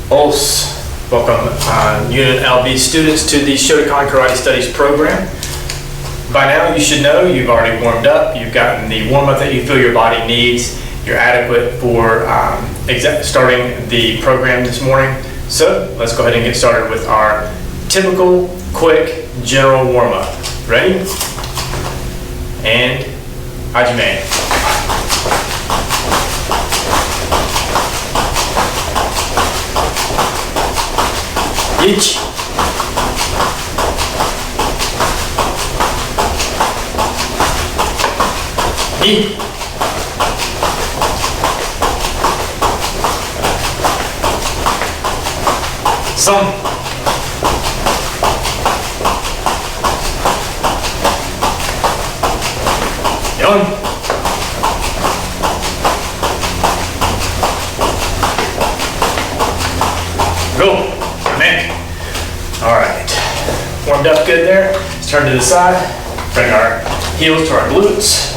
Os. Welcome UNLV students to the Shotokan Karate Studies program. By now you should know you've already warmed up, you've gotten the warm-up that you feel your body needs, you're adequate for starting the program this morning. So let's go ahead and get started with our typical, quick, general warm-up. Ready? And Hajime. Ichi. Ni. San. Yon. Go. Alright, warmed up good there. Let's turn to the side, bring our heels to our glutes.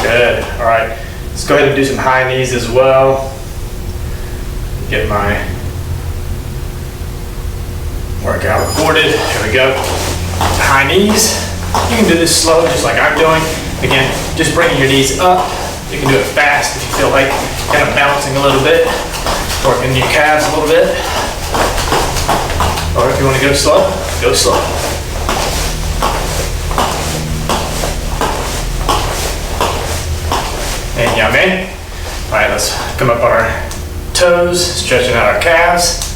Good, alright. Let's go ahead and do some high knees as well. Get my workout recorded. Here we go. High knees. You can do this slow, just like I'm doing. Again, just bringing your knees up. You can do it fast if you feel like kind of bouncing a little bit, working your calves a little bit. Or if you want to go slow, go slow. And yame. All right, let's come up on our toes, stretching out our calves.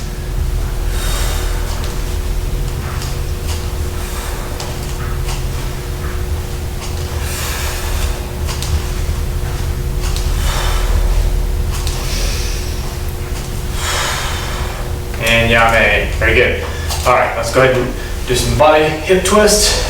And yame. Very good. All right, let's go ahead and do some body hip twists.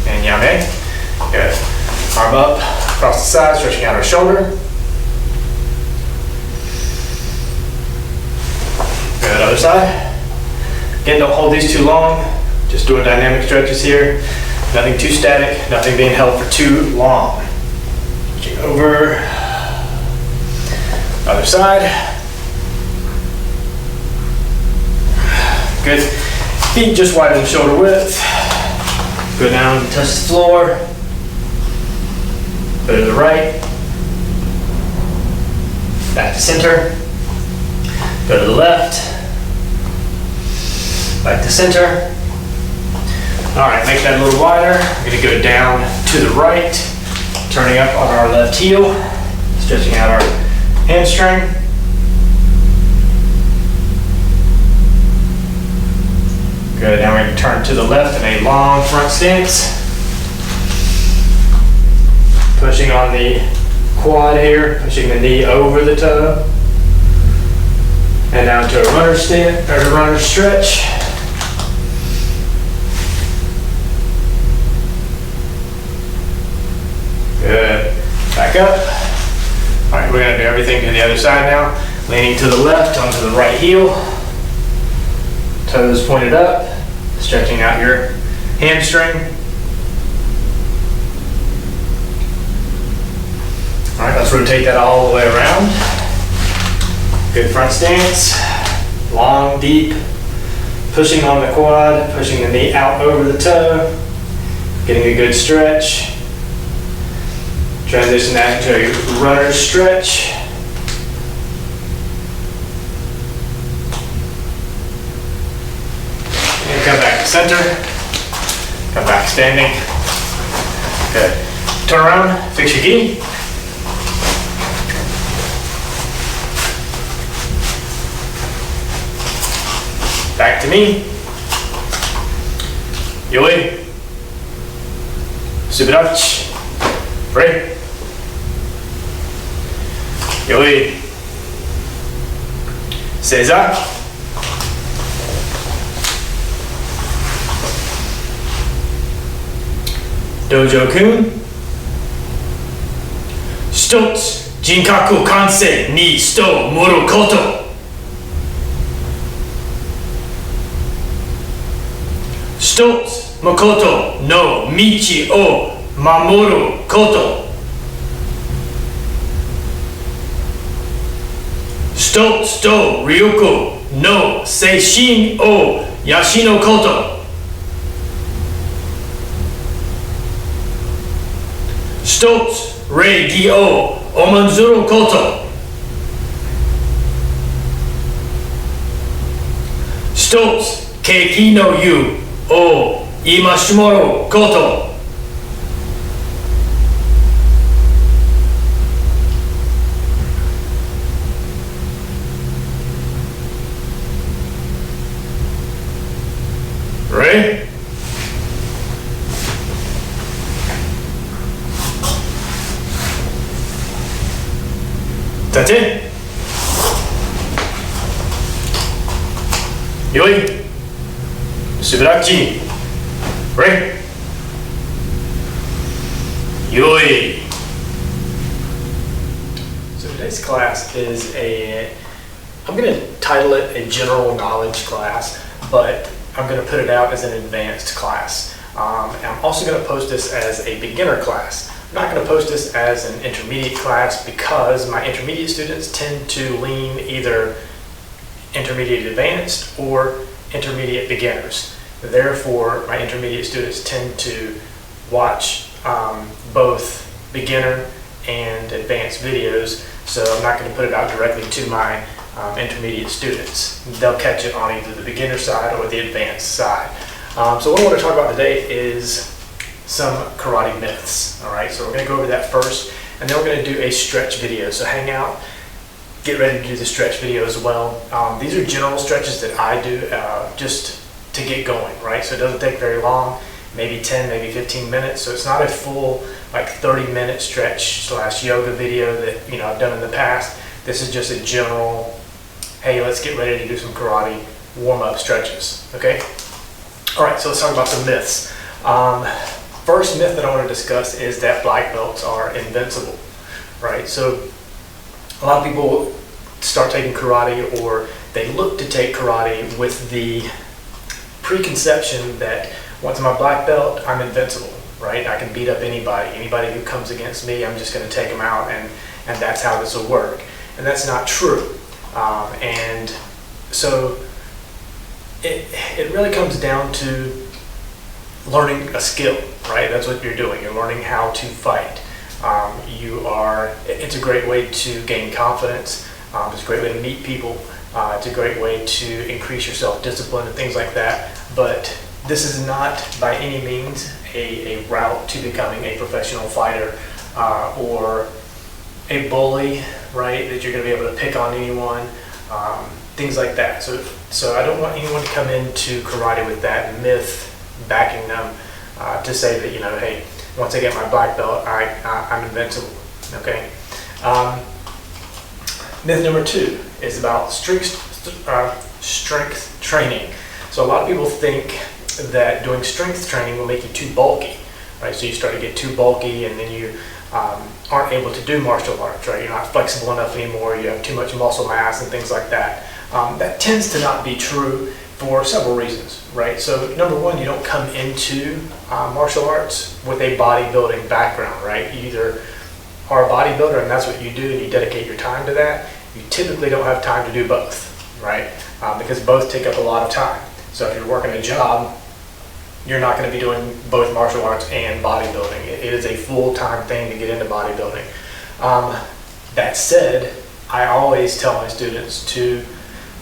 And yame. Good. Arm up across the side, stretching out our shoulder. Good, other side. Again, don't hold these too long. Just doing dynamic stretches here. Nothing too static, nothing being held for too long. Switching over. Other side. Good. Feet just widen shoulder width. Go down, touch the floor. Go to the right. Back to center. Go to the left. Back to center. All right, make that a little wider. We're gonna go down to the right, turning up on our left heel, stretching out our hamstring. Good, now we're gonna turn to the left in a long front stance. Pushing on the quad here, pushing the knee over the toe. And down to a runner stand, or a runner stretch. Good. Back up. All right, we're gonna do everything to the other side now. Leaning to the left onto the right heel. Toes pointed up. Stretching out your hamstring. All right, let's rotate that all the way around. Good front stance, long, deep, pushing on the quad, pushing the knee out over the toe, getting a good stretch. Transition that into a runner stretch. And come back to center, come back standing. Good. Turn around, fix your gi. Back to me. Yoi. Subirachi. Pray. Yoi. Seiza. Dojo-kun. 一つ、人格完成に人を盛ること。一つ、誠の道を守ること。一つと力の精神を養うこと。一つ礼儀を重んずること。一つ景気の湯を戒めること。Ready? That's it. よい。スブラッチ。Ready? よい。So today's class is I'm going to title it a general knowledge class, but I'm going to put it out as an advanced class. I'm also going to post this as a beginner class. I'm not going to post this as an intermediate class because my intermediate students tend to lean either intermediate advanced or intermediate beginners. Therefore, my intermediate students tend to watch both beginner and advanced videos, so I'm not going to put it out directly to my intermediate students. They'll catch it on either the beginner side or the advanced side. So what I want to talk about today is some karate myths. All right, so we're going to go over that first, and then we're going to do a stretch video. So hang out, get ready to do the stretch video as well. These are general stretches that I do just to get going, right? So it doesn't take very long, maybe 10, maybe 15 minutes. So it's not a full like 30-minute stretch / yoga video that I've done in the past. This is just a general, hey, let's get ready to do some karate warm-up stretches, okay? All right, so let's talk about some myths. First myth that I want to discuss is that black belts are invincible, right? So a lot of people start taking karate, or they look to take karate with the preconception that once I'm a black belt, I'm invincible, right? I can beat up anybody who comes against me, I'm just going to take them out, and that's how this will work. And that's not true. And so it really comes down to learning a skill, right? That's what you're doing. You're learning how to fight. It's a great way to gain confidence. It's a great way to meet people. It's a great way to increase your self-discipline and things like that. But this is not by any means a route to becoming a professional fighter or a bully, right? That you're going to be able to pick on anyone, things like that. So I don't want anyone to come into karate with that myth backing them to say that hey, once I get my black belt, I'm invincible. Okay. Myth number 2 is about strength training. So a lot of people think that doing strength training will make you too bulky, right? So you start to get too bulky, and then you aren't able to do martial arts, right? You're not flexible enough anymore. You have too much muscle mass and things like that. That tends to not be true for several reasons, right? So number 1, you don't come into martial arts with a bodybuilding background, right? You either are a bodybuilder and that's what you do and you dedicate your time to that. You typically don't have time to do both, right? Because both take up a lot of time. So if you're working a job, you're not going to be doing both martial arts and bodybuilding. It is a full-time thing to get into bodybuilding. That said, I always tell my students to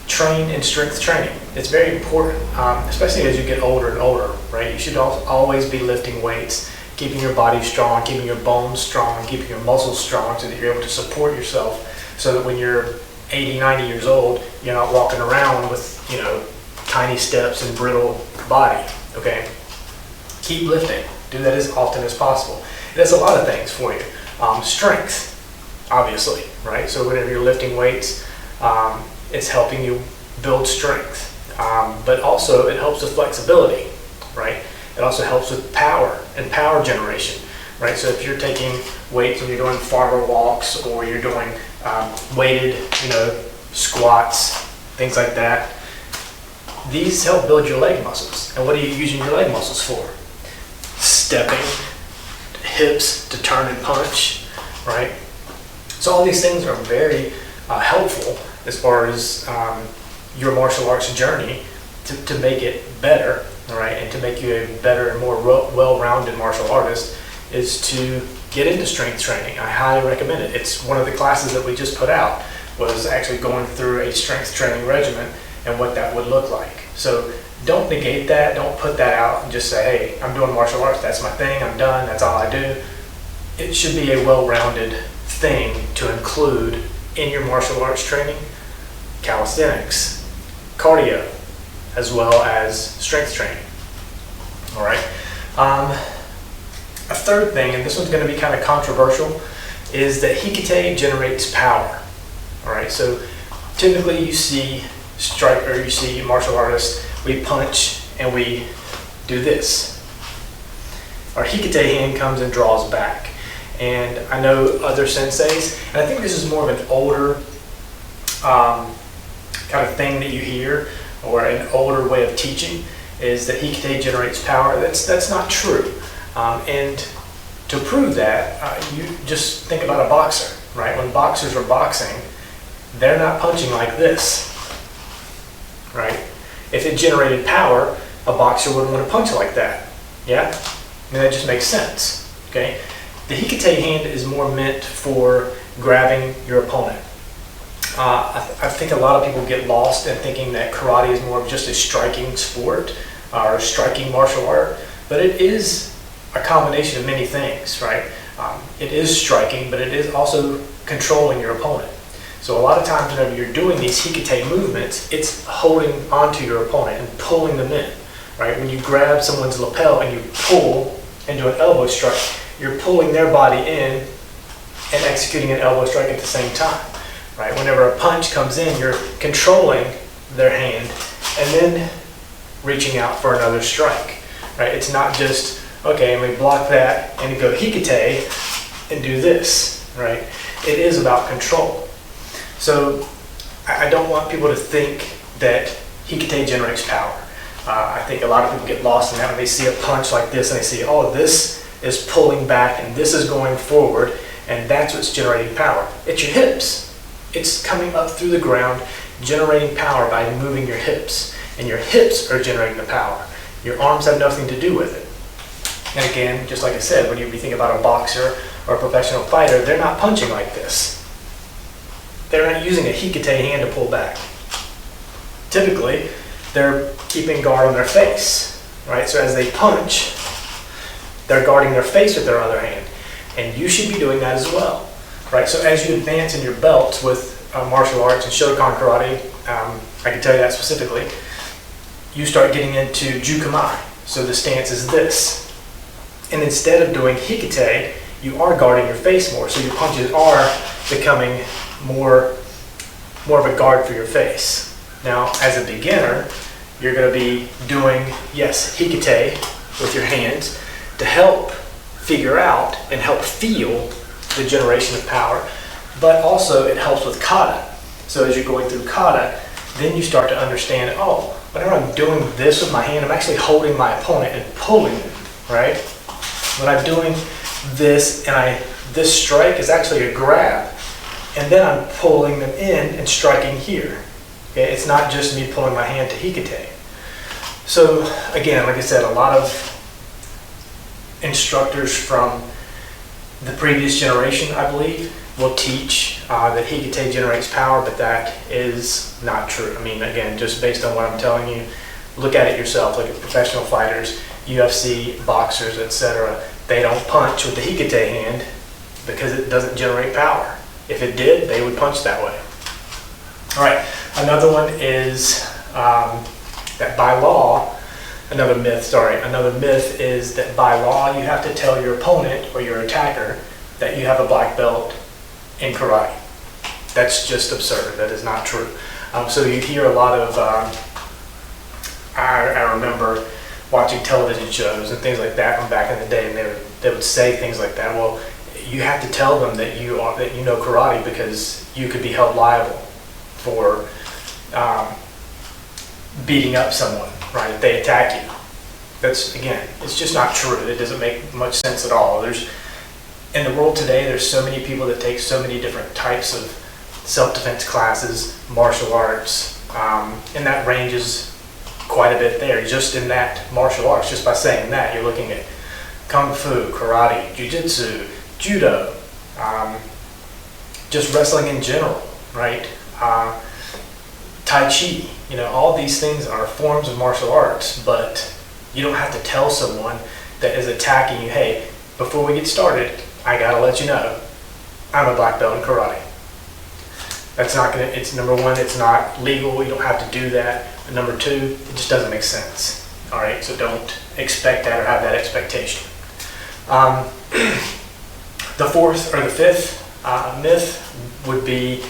train in strength training. It's very important, especially as you get older and older, right? You should always be lifting weights, keeping your body strong, keeping your bones strong, keeping your muscles strong so that you're able to support yourself, so that when you're 80, 90 years old, you're not walking around with, tiny steps and brittle body, okay? Keep lifting. Do that as often as possible. It does a lot of things for you. Strength, obviously, right? So whenever you're lifting weights, it's helping you build strength. But also it helps with flexibility, right? It also helps with power and power generation, right? So if you're taking weights and you're doing farmer walks, or you're doing weighted, squats, things like that, these help build your leg muscles. And what are you using your leg muscles for? Stepping, hips to turn and punch, right? So all these things are very helpful as far as your martial arts journey to make it better, all right, and to make you a better and more well-rounded martial artist, is to get into strength training. I highly recommend it. It's one of the classes that we just put out, was actually going through a strength training regimen and what that would look like. So don't negate that. Don't put that out and just say, hey, I'm doing martial arts, that's my thing, I'm done, that's all I do. It should be a well-rounded thing to include in your martial arts training: calisthenics, cardio, as well as strength training. All right. A third thing, and this one's going to be kind of controversial, is that hikite generates power. All right. So typically you see you see martial artists, we punch and we do this. Our hikite hand comes and draws back. And I know other senseis, and I think this is more of an older kind of thing that you hear, or an older way of teaching, is that hikite generates power. That's not true. And to prove that, you just think about a boxer, right? When boxers are boxing, they're not punching like this, right? If it generated power, a boxer wouldn't want to punch like that. Yeah? I mean, that just makes sense, okay? The hikite hand is more meant for grabbing your opponent. I think a lot of people get lost in thinking that karate is more of just a striking sport or a striking martial art, but it is a combination of many things, right? It is striking, but it is also controlling your opponent. So a lot of times whenever you're doing these hikite movements, it's holding onto your opponent and pulling them in, right? When you grab someone's lapel and you pull into an elbow strike, you're pulling their body in and executing an elbow strike at the same time, right? Whenever a punch comes in, you're controlling their hand and then reaching out for another strike, right? It's not just, okay, I'm going to block that and go hikite and do this, right? It is about control. So I don't want people to think that hikite generates power. I think a lot of people get lost in that when they see a punch like this and they see, oh, this is pulling back and this is going forward, and that's what's generating power. It's your hips. It's coming up through the ground, generating power by moving your hips, and your hips are generating the power. Your arms have nothing to do with it. And again, just like I said, when you think about a boxer or a professional fighter, they're not punching like this. They're not using a hikite hand to pull back. Typically, they're keeping guard on their face, right? So as they punch, they're guarding their face with their other hand. And you should be doing that as well, right? So as you advance in your belts with martial arts and Shotokan karate, I can tell you that specifically, you start getting into jukamai. So the stance is this. And instead of doing hikite, you are guarding your face more. So your punches are becoming more of a guard for your face. Now, as a beginner, you're going to be doing, yes, hikite with your hands to help figure out and help feel the generation of power, but also it helps with kata. So as you're going through kata, then you start to understand, oh, whenever I'm doing this with my hand, I'm actually holding my opponent and pulling them, right? When I'm doing this and this strike is actually a grab, and then I'm pulling them in and striking here. Okay, it's not just me pulling my hand to hikite. So again, like I said, a lot of instructors from the previous generation, I believe, will teach that hikite generates power, but that is not true. I mean, again, just based on what I'm telling you, look at it yourself. Look at professional fighters, UFC, boxers, etc. They don't punch with the hikite hand because it doesn't generate power. If it did, they would punch that way. All right, another one is that by law, another myth is that by law you have to tell your opponent or your attacker that you have a black belt in karate. That's just absurd. That is not true. So you hear a lot of, I remember watching television shows and things like that from back in the day, and they would say things like that. Well, you have to tell them that you know karate, because you could be held liable for beating up someone, right, if they attack you. That's, again, it's just not true. It doesn't make much sense at all. In the world today, there's so many people that take so many different types of self-defense classes, martial arts, and that ranges quite a bit there. Just in that martial arts, just by saying that, you're looking at kung fu, karate, jiu-jitsu, judo, just wrestling in general, right? Tai chi, all these things are forms of martial arts, but you don't have to tell someone that is attacking you, hey, before we get started, I gotta let you know, I'm a black belt in karate. That's not gonna, it's number one, it's not legal, you don't have to do that. And number two, it just doesn't make sense. All right, so don't expect that or have that expectation. The fourth or the fifth myth would be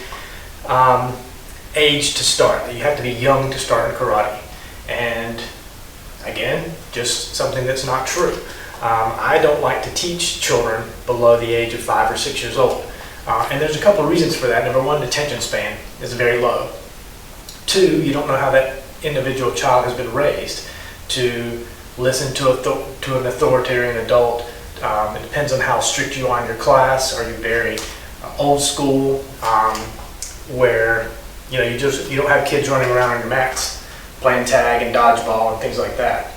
age to start. That you have to be young to start in karate. And again, just something that's not true. I don't like to teach children below the age of 5 or 6 years old. And there's a couple of reasons for that. Number one, the attention span is very low. Two, you don't know how that individual child has been raised to listen to an authoritarian adult. It depends on how strict you are in your class. Are you very old school, where you don't have kids running around on your mats playing tag and dodgeball and things like that.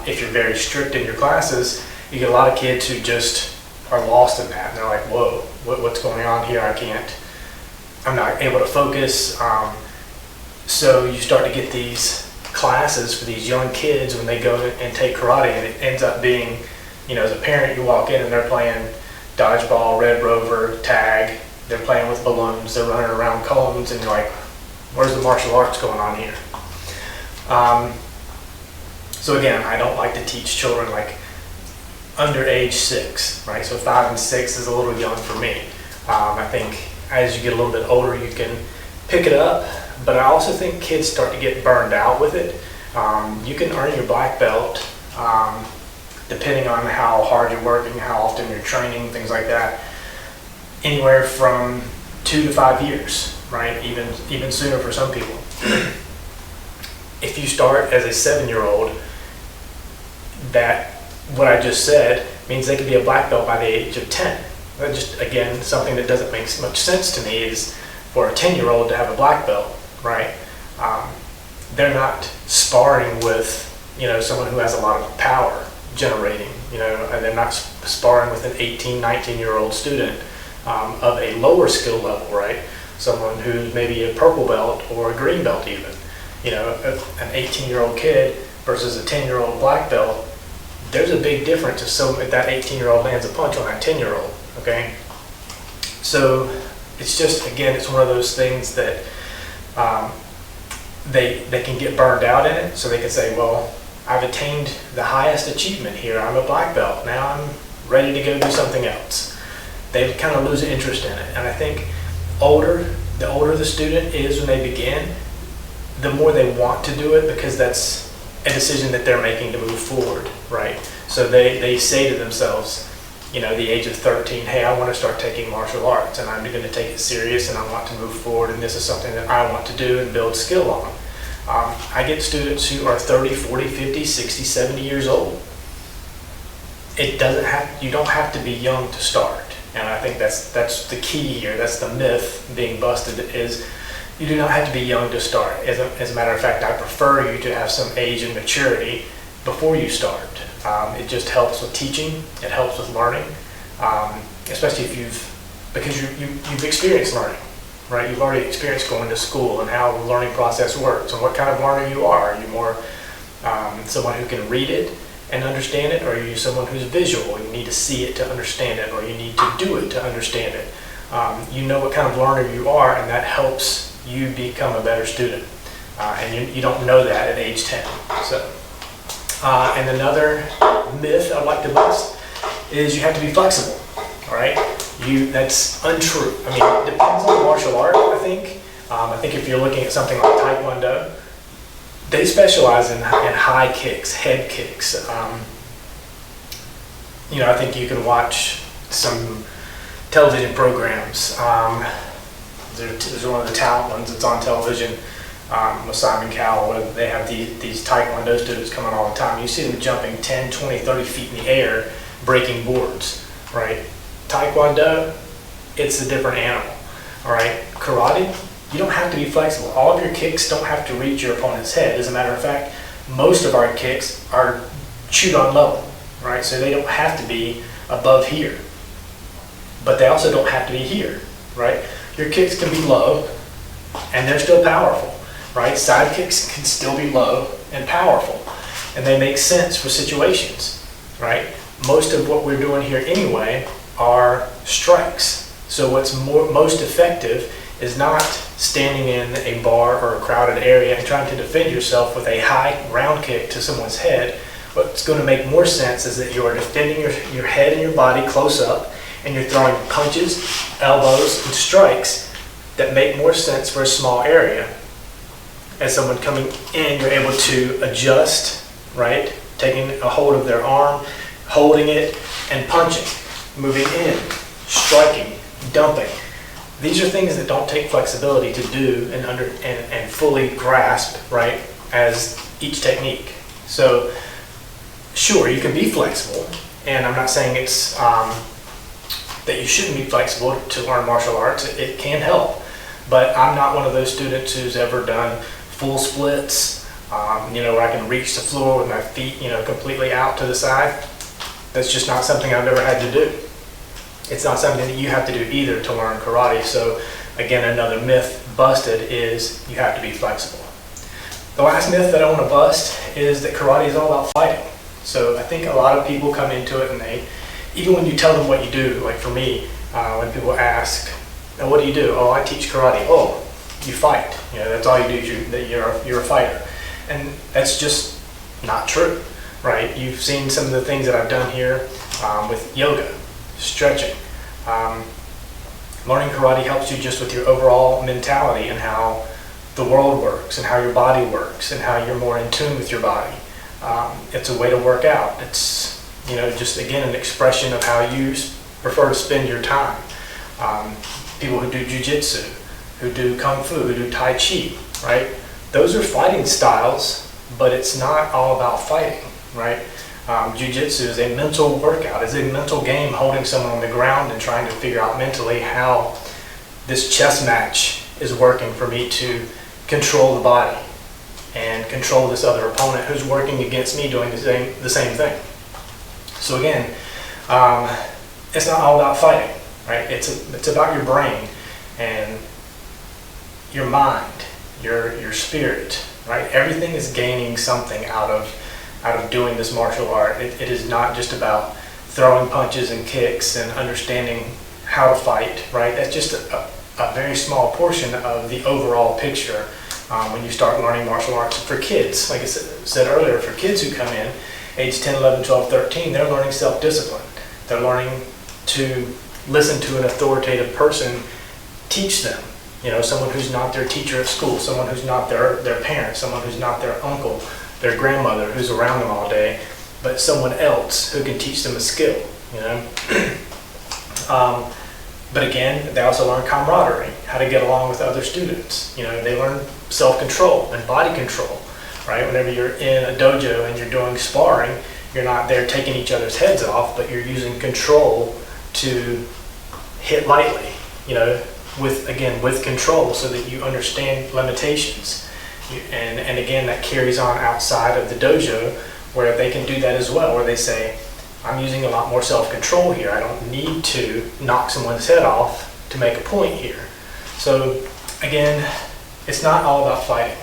If you're very strict in your classes, you get a lot of kids who just are lost in that, and they're like, whoa, what's going on here? I'm not able to focus. So you start to get these classes for these young kids when they go and take karate, and it ends up being, as a parent, you walk in and they're playing dodgeball, Red Rover, tag, they're playing with balloons, they're running around cones, and you're like, where's the martial arts going on here? So again, I don't like to teach children like under age 6, right? So 5 and 6 is a little young for me. I think as you get a little bit older, you can pick it up, but I also think kids start to get burned out with it. You can earn your black belt depending on how hard you're working, how often you're training, things like that, anywhere from 2 to 5 years, right? Even sooner for some people. If you start as a 7-year-old, that what I just said means they could be a black belt by the age of 10. That just, again, something that doesn't make much sense to me is for a 10-year-old to have a black belt, right? They're not sparring with, someone who has a lot of power generating, and they're not sparring with an 18, 19-year-old student of a lower skill level, right? Someone who's maybe a purple belt or a green belt even. An 18-year-old kid versus a 10-year-old black belt, there's a big difference if that 18-year-old lands a punch on that 10-year-old, okay? So it's just, again, it's one of those things that they can get burned out in it, so they can say, well, I've attained the highest achievement here. I'm a black belt. Now I'm ready to go do something else. They kind of lose interest in it. And I think the older the student is when they begin, the more they want to do it, because that's a decision that they're making to move forward, right? So they say to themselves, the age of 13, hey, I want to start taking martial arts, and I'm going to take it serious, and I want to move forward, and this is something that I want to do and build skill on. I get students who are 30, 40, 50, 60, 70 years old. You don't have to be young to start. And I think that's the key here. That's the myth being busted, is you do not have to be young to start. As a matter of fact, I prefer you to have some age and maturity before you start. It just helps with teaching. It helps with learning, especially because you've experienced learning, right? You've already experienced going to school and how the learning process works and what kind of learner you are. Are you more someone who can read it and understand it, or are you someone who's visual? You need to see it to understand it, or you need to do it to understand it. You know what kind of learner you are, and that helps you become a better student. And you don't know that at age 10. So, and another myth I'd like to bust is you have to be flexible. All right, that's untrue. I mean, it depends on the martial art. I think if you're looking at something like Taekwondo, they specialize in high kicks, head kicks. I think you can watch some television programs. There's one of the talent ones that's on television with Simon Cowell, where they have these Taekwondo students coming all the time. You see them jumping 10, 20, 30 feet in the air, breaking boards, right? Taekwondo, it's a different animal, all right? Karate, you don't have to be flexible. All of your kicks don't have to reach your opponent's head. As a matter of fact, most of our kicks are chewed on level, right? So they don't have to be above here, but they also don't have to be here, right? Your kicks can be low and they're still powerful, right? Side kicks can still be low and powerful, and they make sense for situations, right? Most of what we're doing here anyway are strikes. So what's most effective is not standing in a bar or a crowded area and trying to defend yourself with a high round kick to someone's head. What's going to make more sense is that you are defending your head and your body close up, and you're throwing punches, elbows, and strikes that make more sense for a small area. As someone coming in, you're able to adjust, right? Taking a hold of their arm, holding it, and punching, moving in, striking, dumping. These are things that don't take flexibility to do and fully grasp, right, as each technique. So, sure, you can be flexible, and I'm not saying it's that you shouldn't be flexible to learn martial arts. It can help, but I'm not one of those students who's ever done full splits, where I can reach the floor with my feet, completely out to the side. That's just not something I've ever had to do. It's not something that you have to do either to learn karate. So again, another myth busted is you have to be flexible. The last myth that I want to bust is that karate is all about fighting. So I think a lot of people come into it, and even when you tell them what you do, like for me, when people ask, "And what do you do?" "Oh, I teach karate." "Oh, you fight. That's all you do. You're a fighter." And that's just not true, right? You've seen some of the things that I've done here with yoga, stretching. Learning karate helps you just with your overall mentality and how the world works and how your body works and how you're more in tune with your body. It's a way to work out. It's just again an expression of how you prefer to spend your time. People who do jiu-jitsu, who do kung fu, who do tai chi, right? Those are fighting styles, but it's not all about fighting, right? Jiu-jitsu is a mental workout, is a mental game, holding someone on the ground and trying to figure out mentally how this chess match is working for me to control the body and control this other opponent who's working against me doing the same thing. So again, it's not all about fighting, right? It's about your brain and your mind, your spirit, right? Everything is gaining something out of doing this martial art. It is not just about throwing punches and kicks and understanding how to fight, right? That's just a very small portion of the overall picture when you start learning martial arts. For kids, like I said earlier, for kids who come in, age 10, 11, 12, 13, they're learning self-discipline. They're learning to listen to an authoritative person teach them. Someone who's not their teacher at school, someone who's not their parent, someone who's not their uncle, their grandmother who's around them all day, but someone else who can teach them a skill, But again, they also learn camaraderie, how to get along with other students. They learn self-control and body control, right? Whenever you're in a dojo and you're doing sparring, you're not there taking each other's heads off, but you're using control to hit lightly, with control, so that you understand limitations. And again, that carries on outside of the dojo, where they can do that as well, where they say, I'm using a lot more self-control here. I don't need to knock someone's head off to make a point here. So again, it's not all about fighting,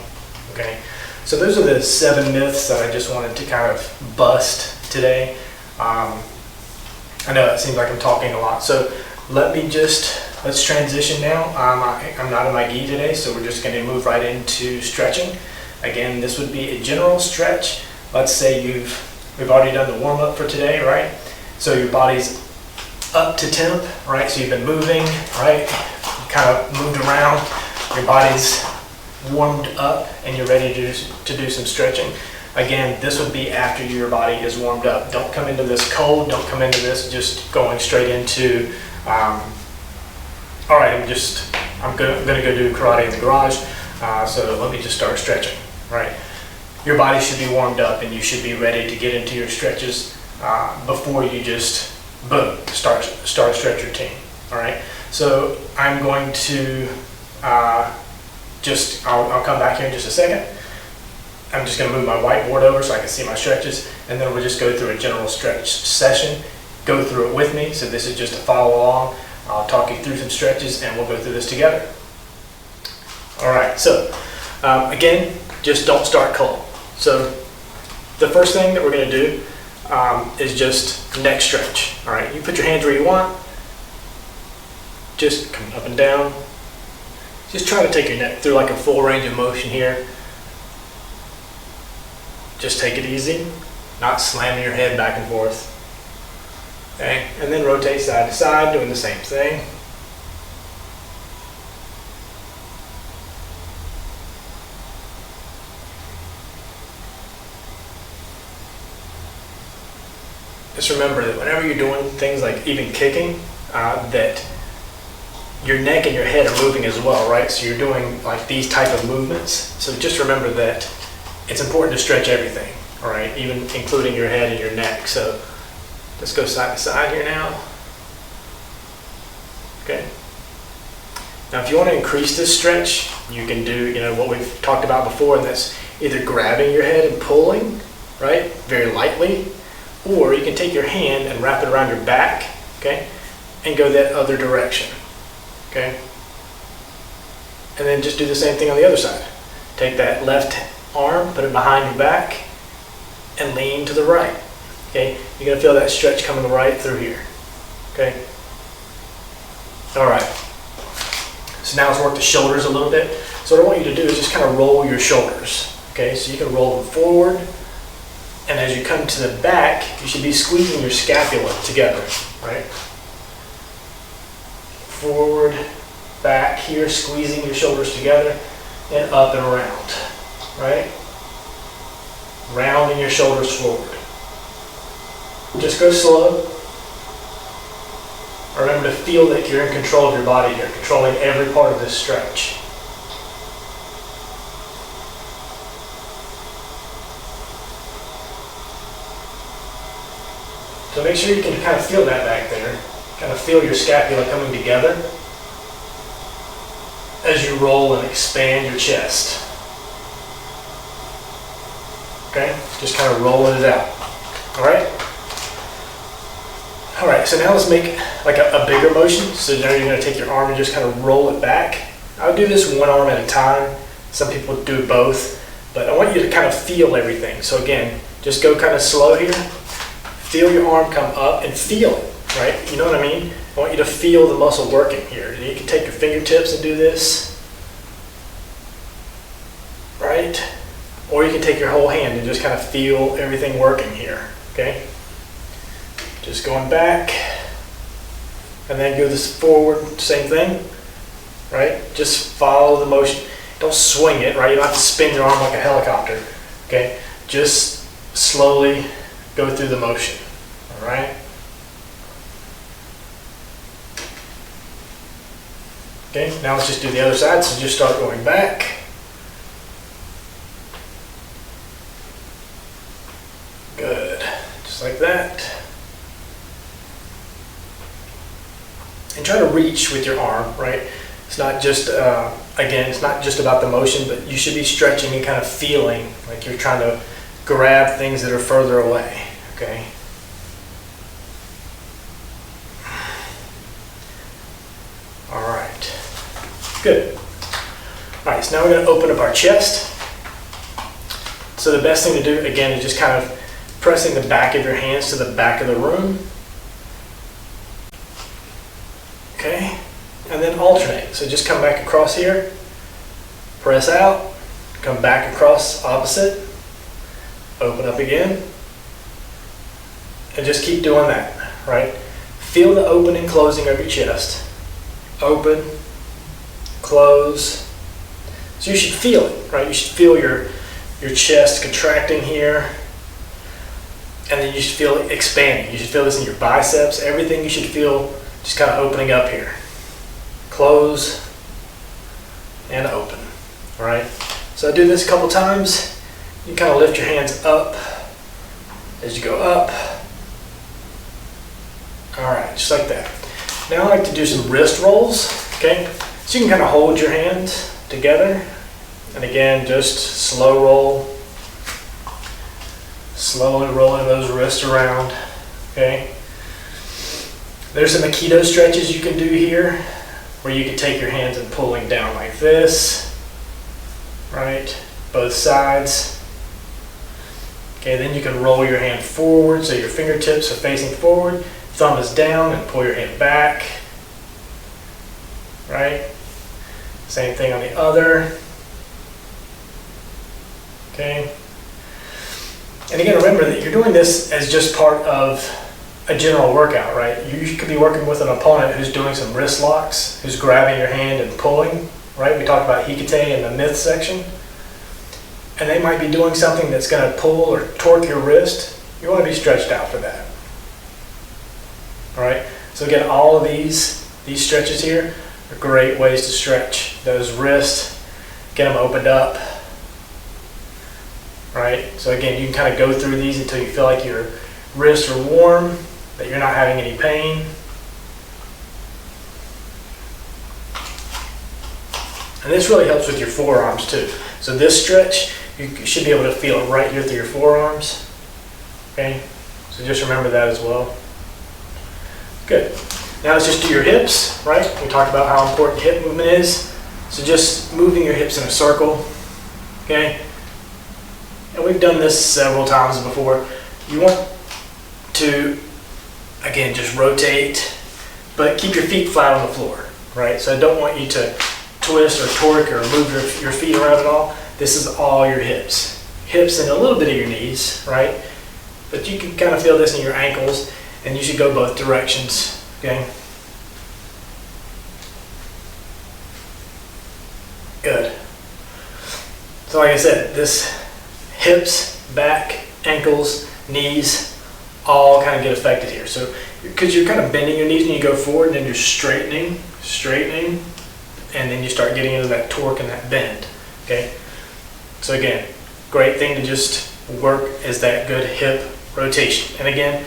okay? So those are the 7 myths that I just wanted to kind of bust today. I know it seems like I'm talking a lot, so let's transition now. I'm not in my gi today, so we're just going to move right into stretching. Again, this would be a general stretch. Let's say we've already done the warm-up for today, right? So your body's up to temp, right? So you've been moving, right? You kind of moved around. Your body's warmed up and you're ready to do some stretching, again, this would be after your body is warmed up. Don't come into this cold, don't come into this just going straight into, all right, I'm gonna go do karate in the garage, so let me just start stretching, right? Your body should be warmed up and you should be ready to get into your stretches before you just, boom, start a stretch routine, all right? So I'm going to I'll come back here in just a second. I'm just going to move my whiteboard over so I can see my stretches, and then we'll just go through a general stretch session. Go through it with me, so this is just a follow along. I'll talk you through some stretches and we'll go through this together. All right, so again, just don't start cold. So the first thing that we're going to do is just neck stretch. All right, you put your hands where you want, just come up and down. Just try to take your neck through like a full range of motion here. Just take it easy, not slamming your head back and forth. Okay, and then rotate side to side, doing the same thing. Just remember that whenever you're doing things like even kicking, that your neck and your head are moving as well, right? So you're doing like these type of movements. So just remember that it's important to stretch everything, all right? Even including your head and your neck. So let's go side to side here now. Okay. Now, if you want to increase this stretch, you can do, what we've talked about before, and that's either grabbing your head and pulling, right, very lightly, or you can take your hand and wrap it around your back, okay, and go that other direction. Okay, and then just do the same thing on the other side. Take that left arm, put it behind your back, and lean to the right. Okay, you're gonna feel that stretch coming right through here. Okay, all right. So now let's work the shoulders a little bit. So what I want you to do is just kind of roll your shoulders. Okay, so you can roll them forward, and as you come to the back, you should be squeezing your scapula together, right? Forward, back here, squeezing your shoulders together, and up and around, right? Rounding your shoulders forward. Just go slow. Remember to feel that you're in control of your body here, controlling every part of this stretch. So make sure you can kind of feel that back there. Kind of feel your scapula coming together as you roll and expand your chest. Okay, just kind of rolling it out. All right. All right. So now let's make like a bigger motion. So now you're going to take your arm and just kind of roll it back. I'll do this one arm at a time. Some people do both, but I want you to kind of feel everything. So again, just go kind of slow here. Feel your arm come up and feel it. Right? You know what I mean? I want you to feel the muscle working here. You can take your fingertips and do this. Right? Or you can take your whole hand and just kind of feel everything working here. Okay? Just going back. And then go this forward, same thing. Right? Just follow the motion. Don't swing it, right? You don't have to spin your arm like a helicopter. Okay? Just slowly go through the motion. All right? Okay, now let's just do the other side. So just start going back. Good, just like that. And try to reach with your arm, right? It's not just, again, it's not just about the motion, but you should be stretching and kind of feeling like you're trying to grab things that are further away, okay? All right. Good. All right, so now we're going to open up our chest. So the best thing to do, again, is just kind of pressing the back of your hands to the back of the room. Okay, and then alternate. So just come back across here, press out, come back across opposite, open up again, and just keep doing that, right? Feel the open and closing of your chest. Open, close, So you should feel it, right? You should feel your chest contracting here, and then you should feel it expanding. You should feel this in your biceps. Everything you should feel just kind of opening up here. Close and open, all right? So I do this a couple times. You kind of lift your hands up as you go up. All right, just like that. Now I like to do some wrist rolls, okay? So you can kind of hold your hands together. And again, just slow roll. Slowly rolling those wrists around, okay? There's some Aikido stretches you can do here, where you can take your hands and pulling down like this, right? Both sides. Okay, then you can roll your hand forward so your fingertips are facing forward, thumb is down, and pull your hand back, right? Same thing on the other. Okay. And again, remember that you're doing this as just part of a general workout, right? You could be working with an opponent who's doing some wrist locks, who's grabbing your hand and pulling, right? We talked about Hikite in the myth section. And they might be doing something that's going to pull or torque your wrist. You want to be stretched out for that. All right? So again, all of these stretches here are great ways to stretch those wrists, get them opened up. Right? So again, you can kind of go through these until you feel like your wrists are warm, that you're not having any pain. And this really helps with your forearms too. So this stretch, you should be able to feel it right here through your forearms. Okay? So just remember that as well. Good. Now let's just do your hips, right? We talked about how important hip movement is. So just moving your hips in a circle. Okay? And we've done this several times before. You want to, again, just rotate, but keep your feet flat on the floor, right? So I don't want you to twist or torque or move your feet around at all. This is all your hips. Hips and a little bit of your knees, right? But you can kind of feel this in your ankles, and you should go both directions, okay? Good. So like I said, this hips, back, ankles, knees, all kind of get affected here. So because you're kind of bending your knees when you go forward, and then you're straightening, and then you start getting into that torque and that bend, okay? So again, great thing to just work is that good hip rotation. And again,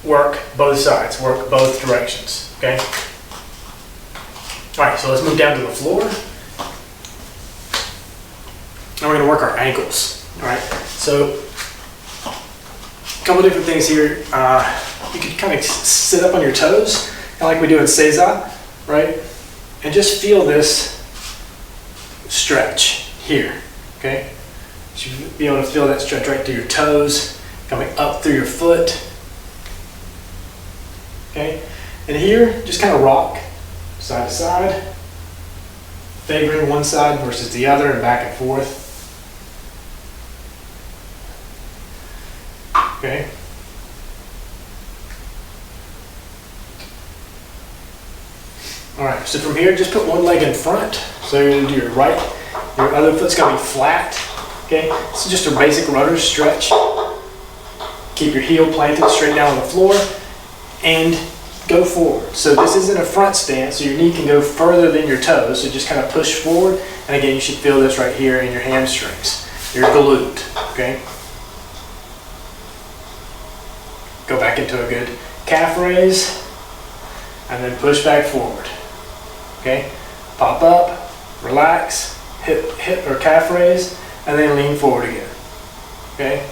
work both sides, work both directions, okay? All right, so let's move down to the floor. Now we're gonna work our ankles, all right? So a couple different things here. You can kind of sit up on your toes, kind of like we do in Seiza, right? And just feel this stretch here, okay? You should be able to feel that stretch right through your toes, coming up through your foot, okay? And here, just kind of rock side to side, favoring one side versus the other and back and forth. Okay. All right, so from here, just put one leg in front. So you're gonna do your other foot's gonna be flat. Okay, this is just a basic rudder stretch. Keep your heel planted straight down on the floor and go forward. So this isn't a front stance, so your knee can go further than your toes. So just kind of push forward. And again, you should feel this right here in your hamstrings, your glute, okay? Go back into a good calf raise and then push back forward. Okay, pop up, relax, hip or calf raise, and then lean forward again. Okay,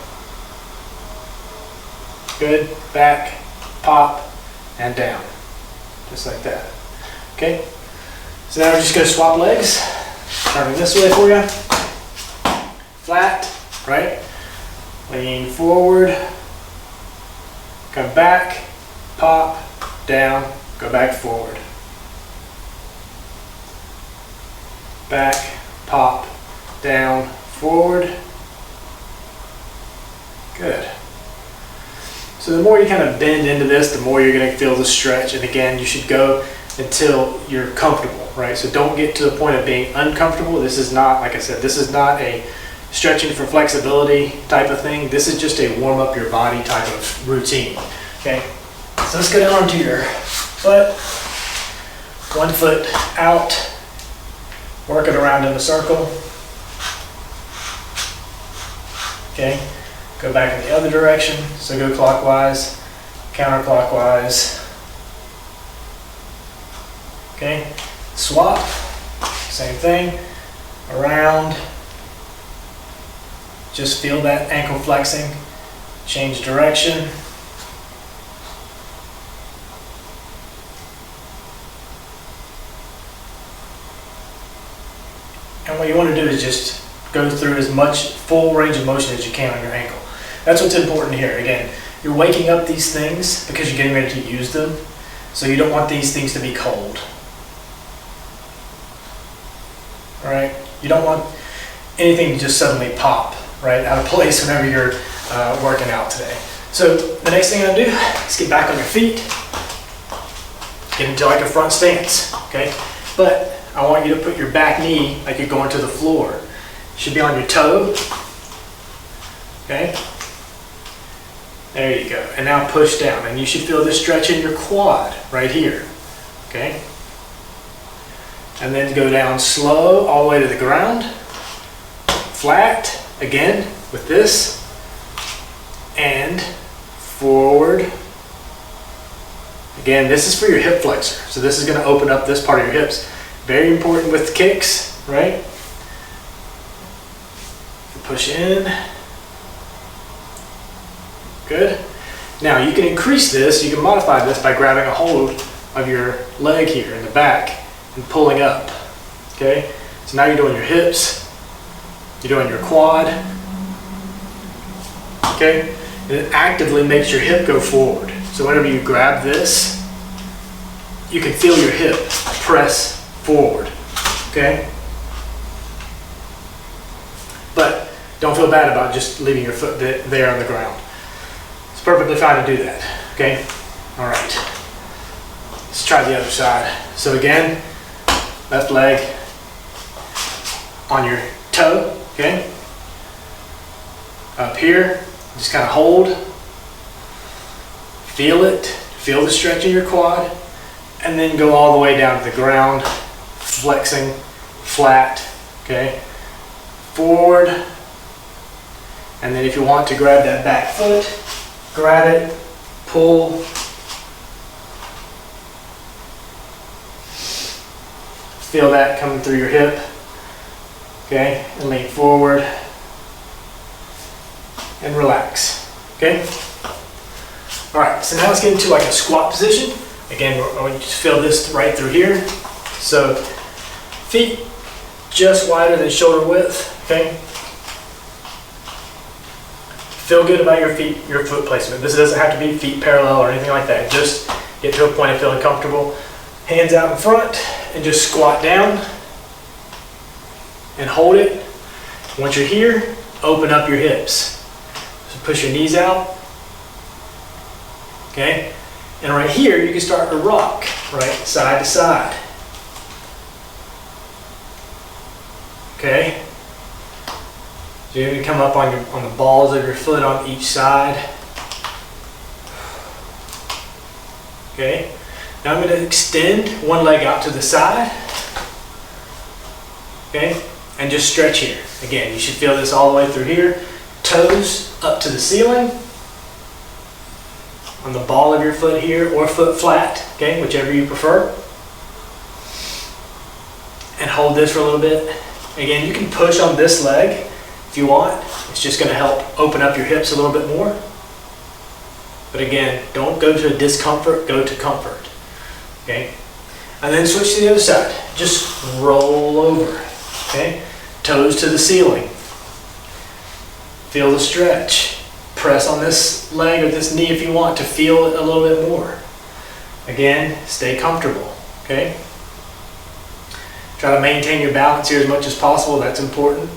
good, back, pop, and down, just like that. Okay, so now we're just going to swap legs. Turning this way for you. Flat, right? Lean forward. Come back, pop, down, go back forward. Back, pop, down, forward. Good. So the more you kind of bend into this, the more you're going to feel the stretch. And again, you should go until you're comfortable, right? So don't get to the point of being uncomfortable. This is not, like I said, this is not a stretching for flexibility type of thing. This is just a warm up your body type of routine, okay? So let's go down onto your foot, one foot out, work it around in a circle, okay? Go back in the other direction, so go clockwise, counterclockwise, okay? Swap, same thing, around, just feel that ankle flexing, change direction. And what you want to do is just go through as much full range of motion as you can on your ankle. That's what's important here. Again, you're waking up these things because you're getting ready to use them. So you don't want these things to be cold. All right? You don't want anything to just suddenly pop, right, out of place whenever you're working out today. So the next thing I'm gonna do is get back on your feet, get into like a front stance, okay? But I want you to put your back knee like you're going to the floor. It should be on your toe, okay? There you go. And now push down, and you should feel this stretch in your quad right here, okay? And then go down slow all the way to the ground, flat, again, with this, and forward. Again, this is for your hip flexor, so this is going to open up this part of your hips. Very important with kicks, right? Push in. Good. Now you can increase this, you can modify this by grabbing a hold of your leg here in the back and pulling up, okay? So now you're doing your hips, you're doing your quad, okay? And it actively makes your hip go forward. So whenever you grab this, you can feel your hip press forward, okay? But don't feel bad about just leaving your foot there on the ground. It's perfectly fine to do that, okay? All right, let's try the other side. So again, left leg on your toe, okay? Up here, just kind of hold, feel it, feel the stretch in your quad, and then go all the way down to the ground, flexing flat, okay? Forward, and then if you want to grab that back foot, grab it, pull, feel that coming through your hip, okay? And lean forward and relax, okay? All right, so now let's get into like a squat position. Again, I want you to feel this right through here. So feet just wider than shoulder width, okay? Feel good about your feet, your foot placement. This doesn't have to be feet parallel or anything like that. Just get to a point of feeling comfortable. Hands out in front and just squat down and hold it. Once you're here, open up your hips. So push your knees out, okay? And right here, you can start to rock, right, side to side. Okay? So you're going to come up on the balls of your foot on each side. Okay? Now I'm going to extend one leg out to the side. Okay? And just stretch here. Again, you should feel this all the way through here. Toes up to the ceiling. On the ball of your foot here, or foot flat, okay, whichever you prefer. And hold this for a little bit. Again, you can push on this leg if you want. It's just going to help open up your hips a little bit more. But again, don't go to discomfort, go to comfort. Okay? And then switch to the other side. Just roll over. Okay? Toes to the ceiling. Feel the stretch. Press on this leg or this knee if you want to feel it a little bit more. Again, stay comfortable, okay? Try to maintain your balance here as much as possible. That's important.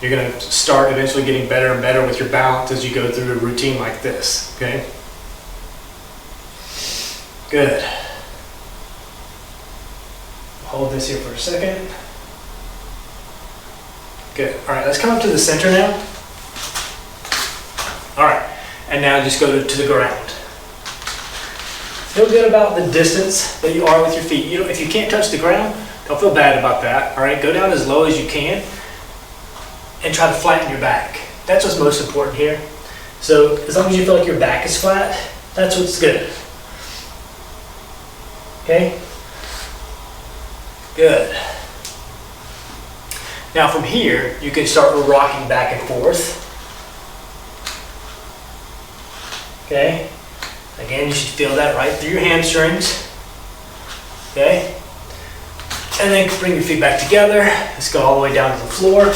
You're going to start eventually getting better and better with your balance as you go through a routine like this, okay? Good. Hold this here for a second. Good. All right, let's come up to the center now. All right, and now just go to the ground. Feel good about the distance that you are with your feet. If you can't touch the ground, don't feel bad about that. All right, go down as low as you can and try to flatten your back. That's what's most important here. So as long as you feel like your back is flat, that's what's good. Okay? Good. Now from here, you can start rocking back and forth. Okay? Again, you should feel that right through your hamstrings. Okay? And then bring your feet back together. Let's go all the way down to the floor.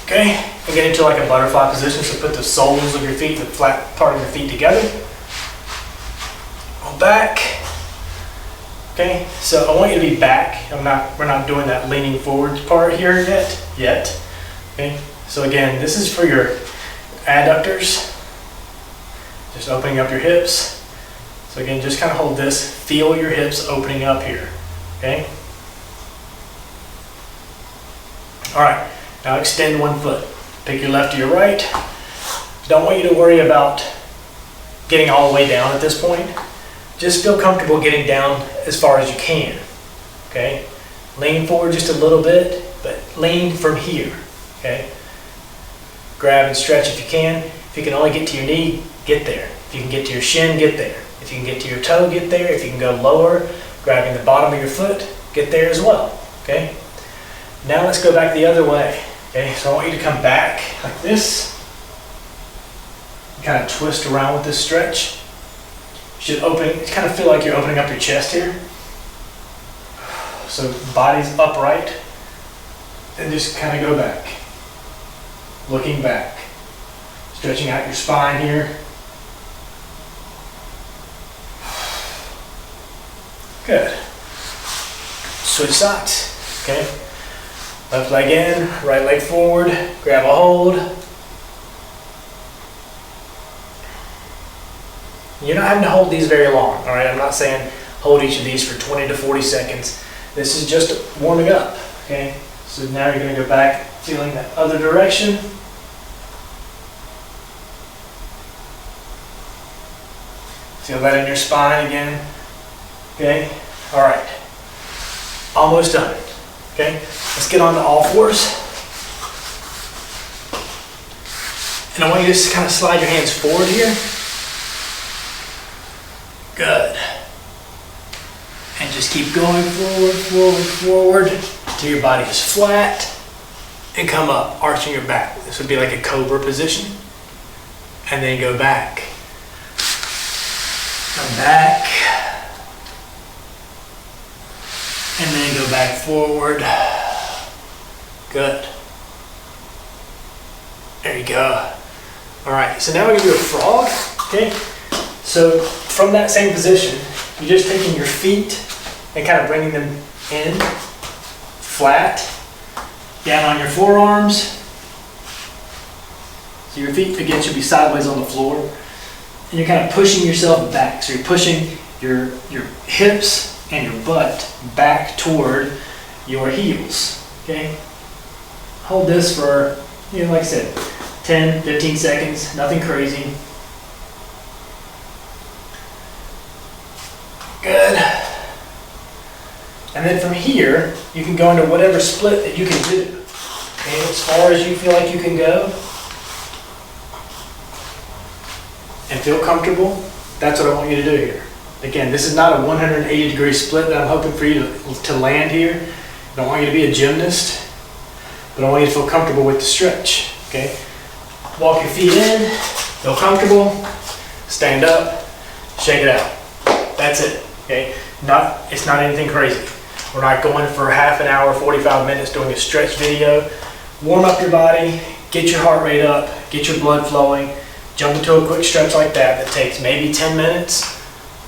Okay? And get into like a butterfly position. So put the soles of your feet, the flat part of your feet together. Go back. Okay? So I want you to be back. We're not doing that leaning forward part here yet. Okay? So again, this is for your adductors. Just opening up your hips. So again, just kind of hold this. Feel your hips opening up here. Okay? All right. Now extend one foot. Pick your left or your right. Don't want you to worry about getting all the way down at this point. Just feel comfortable getting down as far as you can. Okay? Lean forward just a little bit, but lean from here. Okay? Grab and stretch if you can. If you can only get to your knee, get there. If you can get to your shin, get there. If you can get to your toe, get there. If you can go lower, grabbing the bottom of your foot, get there as well. Okay? Now let's go back the other way. Okay? So I want you to come back like this. Kind of twist around with this stretch. You should kind of feel like you're opening up your chest here. So body's upright. And just kind of go back. Looking back. Stretching out your spine here. Good. Switch sides. Okay. Left leg in, right leg forward. Grab a hold. You're not having to hold these very long. All right. I'm not saying hold each of these for 20 to 40 seconds. This is just warming up. Okay. So now you're going to go back, feeling that other direction. Feel that in your spine again. Okay? All right. Almost done. Okay? Let's get on to all fours. And I want you to just kind of slide your hands forward here. Good. And just keep going forward, forward, forward until your body is flat. And come up, arching your back. This would be like a cobra position. And then go back. Come back, and then go back forward. Good. There you go. All right, so now we're gonna do a frog, okay? So from that same position, you're just taking your feet and kind of bringing them in, flat, down on your forearms. So your feet, again, should be sideways on the floor. And you're kind of pushing yourself back. So you're pushing your hips and your butt back toward your heels. Okay? Hold this for, like I said, 10, 15 seconds, nothing crazy. Good. And then from here, you can go into whatever split that you can do. Okay? As far as you feel like you can go. And feel comfortable, that's what I want you to do here. Again, this is not a 180-degree split that I'm hoping for you to land here. I don't want you to be a gymnast, but I want you to feel comfortable with the stretch, okay? Walk your feet in, feel comfortable, stand up, shake it out. That's it, okay? It's not anything crazy. We're not going for half an hour, 45 minutes doing a stretch video. Warm up your body, get your heart rate up, get your blood flowing. Jump into a quick stretch like that takes maybe 10 minutes,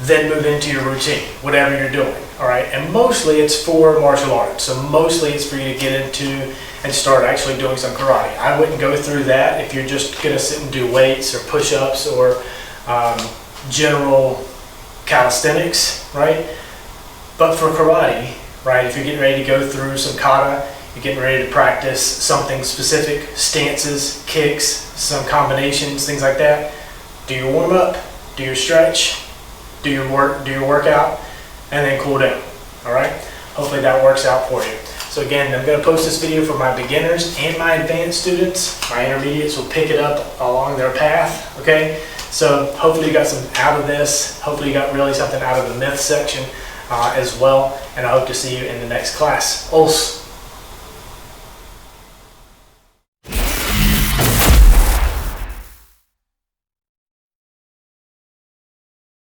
then move into your routine, whatever you're doing, all right? And mostly it's for martial arts, so mostly it's for you to get into and start actually doing some karate. I wouldn't go through that if you're just gonna sit and do weights or push-ups or general calisthenics, right? But for karate, right? If you're getting ready to go through some kata, you're getting ready to practice something specific, stances, kicks, some combinations, things like that. Do your warm up, do your stretch, do your workout, and then cool down. All right. Hopefully that works out for you. So again, I'm going to post this video for my beginners and my advanced students. My intermediates will pick it up along their path. Okay. So hopefully you got some out of this. Hopefully you got really something out of the myth section as well. And I hope to see you in the next class. Os.